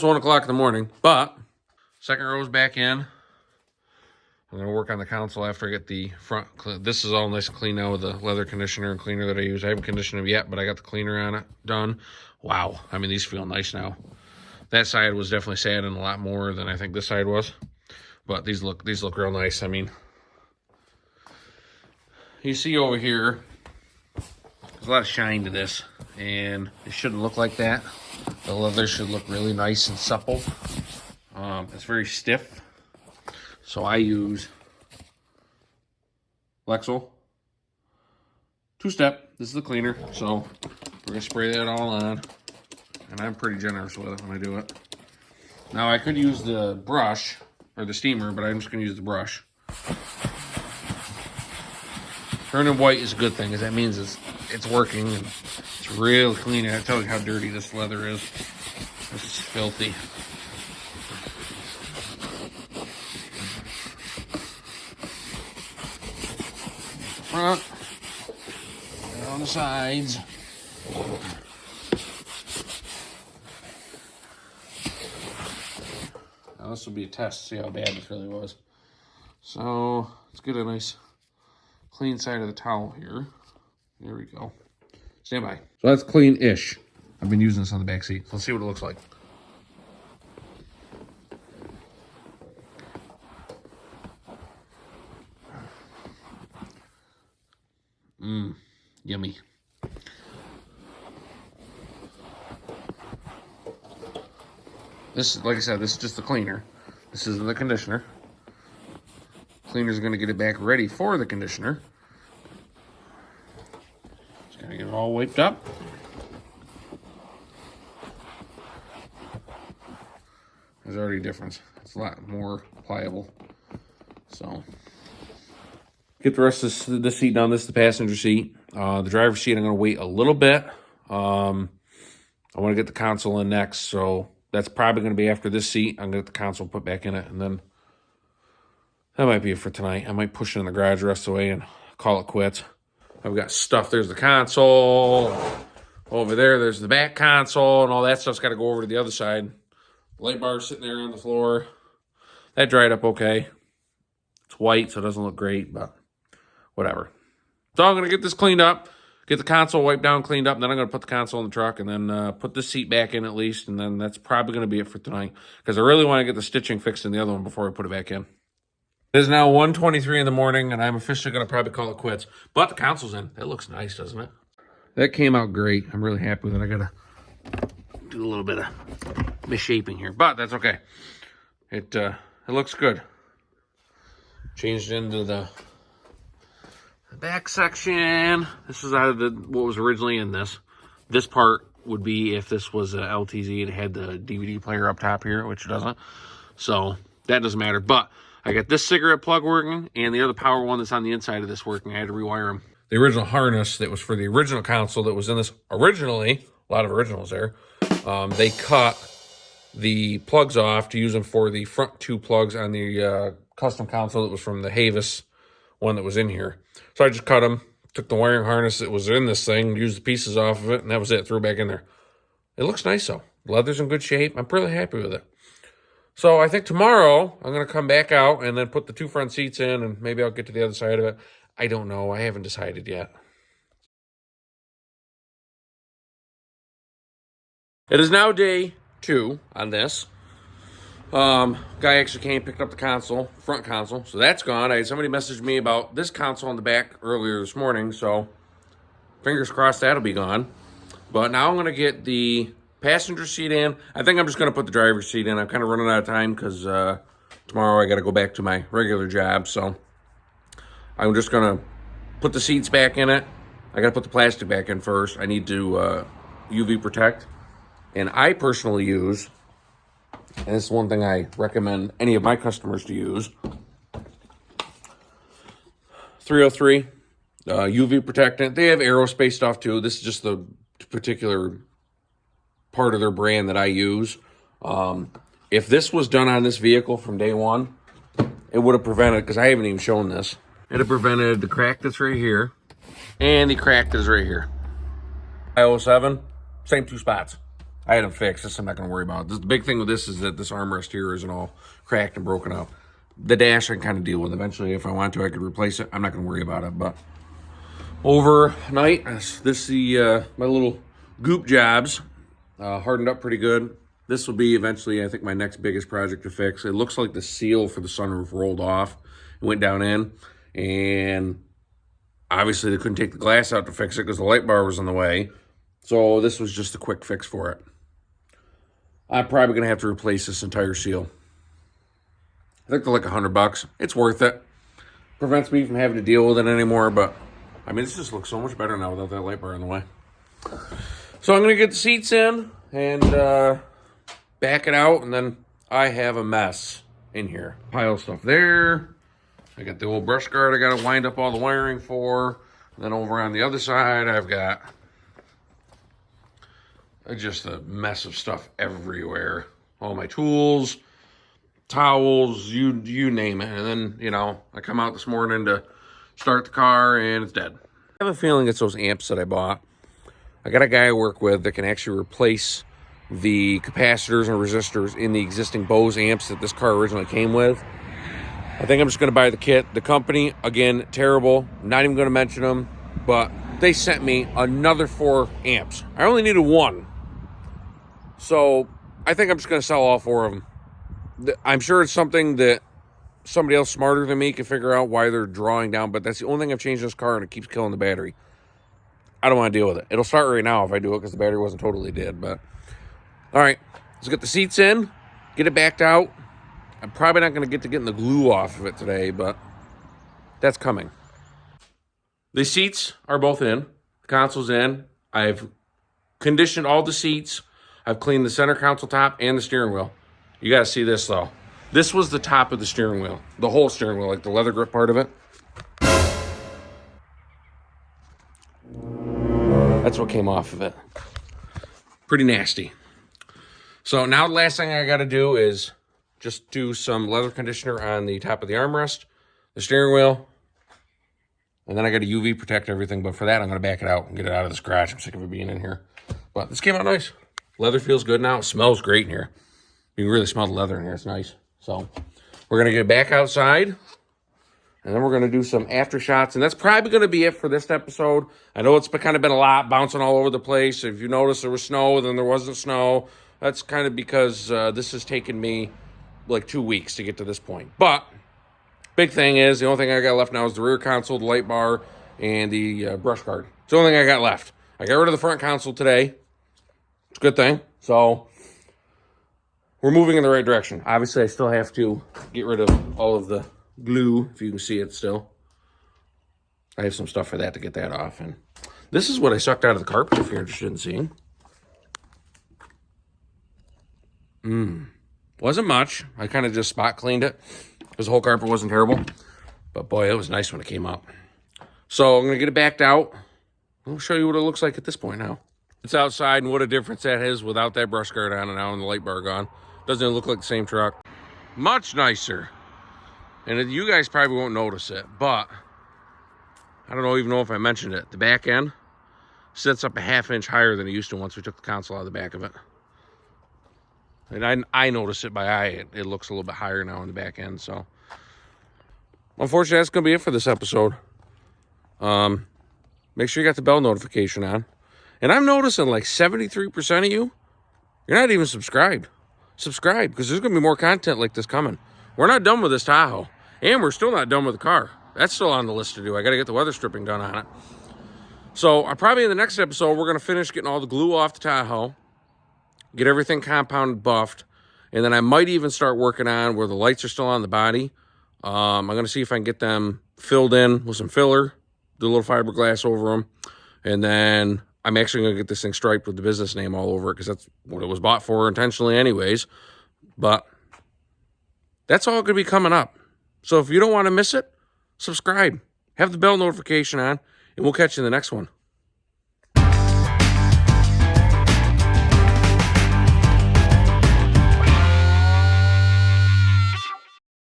almost 1 o'clock in the morning, but second row's back in. I'm going to work on the console after I get the front. This is all nice and clean now with the leather conditioner and cleaner that I use. I haven't conditioned them yet, but I got the cleaner on it done. Wow. I mean, these feel nice now. That side was definitely satin a lot more than I think this side was. But these look real nice. I mean, you see over here, there's a lot of shine to this. And it shouldn't look like that. The leather should look really nice and supple. It's very stiff. So I use Lexel 2-step. This is the cleaner. So we're going to spray that all on. And I'm pretty generous with it when I do it. Now I could use the brush or the steamer, but I'm just going to use the brush. Turning white is a good thing, because that means it's working and it's real clean. That tells you how dirty this leather is. This is filthy. Front, and on the sides. Now this will be a test to see how bad this really was. So let's get a nice clean side of the towel here. There we go. Stand by. So that's clean-ish. I've been using this on the back seat. So let's see what it looks like. Yummy. This, like I said, this is just the cleaner. This isn't the conditioner. Cleaner's going to get it back ready for the conditioner. Just going to get it all wiped up. There's already a difference. It's a lot more pliable. So, get the rest of the seat done. This is the passenger seat. The driver's seat, I'm going to wait a little bit. I want to get the console in next, so that's probably going to be after this seat. I'm going to get the console put back in it, and then that might be it for tonight. I might push it in the garage the rest of the way and call it quits. I've got stuff. There's the console. Over there, there's the back console, and all that stuff's got to go over to the other side. The light bar's sitting there on the floor. That dried up okay. It's white, so it doesn't look great, but whatever. So I'm going to get this cleaned up, get the console wiped down, cleaned up, and then I'm going to put the console in the truck and then put the seat back in at least, and then that's probably going to be it for tonight because I really want to get the stitching fixed in the other one before I put it back in. It is now 1:23 in the morning, and I'm officially going to probably call it quits. But the console's in. That looks nice, doesn't it? That came out great. I'm really happy with it. I got to do a little bit of misshaping here, but that's okay. It looks good. Changed into the back section. This is out of what was originally in this. This part would be if this was a LTZ and it had the DVD player up top here, which it doesn't. So that doesn't matter. But I got this cigarette plug working and the other power one that's on the inside of this working. I had to rewire them. The original harness that was for the original console that was in this originally, a lot of originals there, they cut the plugs off to use them for the front two plugs on the custom console that was from the Havis one that was in here. So I just cut them, took the wiring harness that was in this thing, used the pieces off of it, and that was it. Threw it back in there. It looks nice, though. Leather's in good shape. I'm pretty happy with it. So I think tomorrow I'm going to come back out and then put the two front seats in, and maybe I'll get to the other side of it. I don't know. I haven't decided yet. It is now day 2 on this. Guy actually came, picked up the console, front console, so that's gone. I had somebody message me about this console in the back earlier this morning, so fingers crossed that'll be gone. But now I'm going to get the passenger seat in. I think I'm just going to put the driver's seat in. I'm kind of running out of time because tomorrow I got to go back to my regular job, so I'm just going to put the seats back in it. I got to put the plastic back in first. I need to UV protect. And I personally use, and this is one thing I recommend any of my customers to use, 303 UV protectant. They have aerospace stuff too. This is just the particular part of their brand that I use. If this was done on this vehicle from day one, it would have prevented, because I haven't even shown this, it have prevented the crack that's right here and the crack that's right here. I07, same two spots. I had them fixed. This I'm not going to worry about. The big thing with this is that this armrest here isn't all cracked and broken up. The dash I can kind of deal with. Eventually, if I want to, I could replace it. I'm not going to worry about it. But overnight, this is my little goop jobs. Hardened up pretty good. This will be eventually, I think, my next biggest project to fix. It looks like the seal for the sunroof rolled off. It went down in. And obviously, they couldn't take the glass out to fix it because the light bar was in the way. So this was just a quick fix for it. I'm probably going to have to replace this entire seal. I think they're like $100. It's worth it. Prevents me from having to deal with it anymore, but I mean, this just looks so much better now without that light bar in the way. So I'm going to get the seats in and back it out, and then I have a mess in here. Pile of stuff there. I got the old brush guard I got to wind up all the wiring for. And then over on the other side, I've got just a mess of stuff everywhere. All my tools, towels, you name it. And then, you know, I come out this morning to start the car and it's dead. I have a feeling it's those amps that I bought. I got a guy I work with that can actually replace the capacitors and resistors in the existing Bose amps that this car originally came with. I think I'm just going to buy the kit. The company, again, terrible. I'm not even going to mention them, but they sent me another 4 amps. I only needed 1. So I think I'm just going to sell all 4 of them. I'm sure it's something that somebody else smarter than me can figure out why they're drawing down, but that's the only thing I've changed in this car, and it keeps killing the battery. I don't want to deal with it. It'll start right now if I do it because the battery wasn't totally dead. But all right, let's get the seats in, get it backed out. I'm probably not going to get the glue off of it today, but that's coming. The seats are both in. The console's in. I've conditioned all the seats. I've cleaned the center console top and the steering wheel. You got to see this, though. This was the top of the steering wheel. The whole steering wheel, like the leather grip part of it. That's what came off of it. Pretty nasty. So now the last thing I got to do is just do some leather conditioner on the top of the armrest, the steering wheel, and then I got to UV protect everything. But for that, I'm going to back it out and get it out of this garage. I'm sick of it being in here. But this came out nice. Leather feels good now. It smells great in here. You can really smell the leather in here. It's nice. So we're going to get back outside, and then we're going to do some after shots. And that's probably going to be it for this episode. I know it's kind of been a lot, bouncing all over the place. If you notice there was snow, then there wasn't snow. That's kind of because this has taken me like 2 weeks to get to this point. But big thing is, the only thing I got left now is the rear console, the light bar, and the brush guard. It's the only thing I got left. I got rid of the front console today. It's a good thing. So we're moving in the right direction. Obviously, I still have to get rid of all of the glue, if you can see it still. I have some stuff for that to get that off. And this is what I sucked out of the carpet, if you're interested in seeing. Wasn't much. I kind of just spot cleaned it because the whole carpet wasn't terrible. But boy, it was nice when it came up. So I'm going to get it backed out. I'll show you what it looks like at this point now. It's outside, and what a difference that is without that brush guard on and now and the light bar gone. Doesn't it look like the same truck? Much nicer. And you guys probably won't notice it, but I don't even know if I mentioned it. The back end sits up a ½ inch higher than it used to once we took the console out of the back of it. And I noticed it by eye. It looks a little bit higher now in the back end. So, unfortunately, that's going to be it for this episode. Make sure you got the bell notification on. And I'm noticing like 73% of you, you're not even subscribed. Subscribe, because there's going to be more content like this coming. We're not done with this Tahoe. And we're still not done with the car. That's still on the list to do. I got to get the weather stripping done on it. So, probably in the next episode, we're going to finish getting all the glue off the Tahoe. Get everything compounded, buffed. And then I might even start working on where the lights are still on the body. I'm going to see if I can get them filled in with some filler. Do a little fiberglass over them. And then I'm actually going to get this thing striped with the business name all over it, because that's what it was bought for intentionally anyways. But that's all going to be coming up. So if you don't want to miss it, subscribe. Have the bell notification on, and we'll catch you in the next one.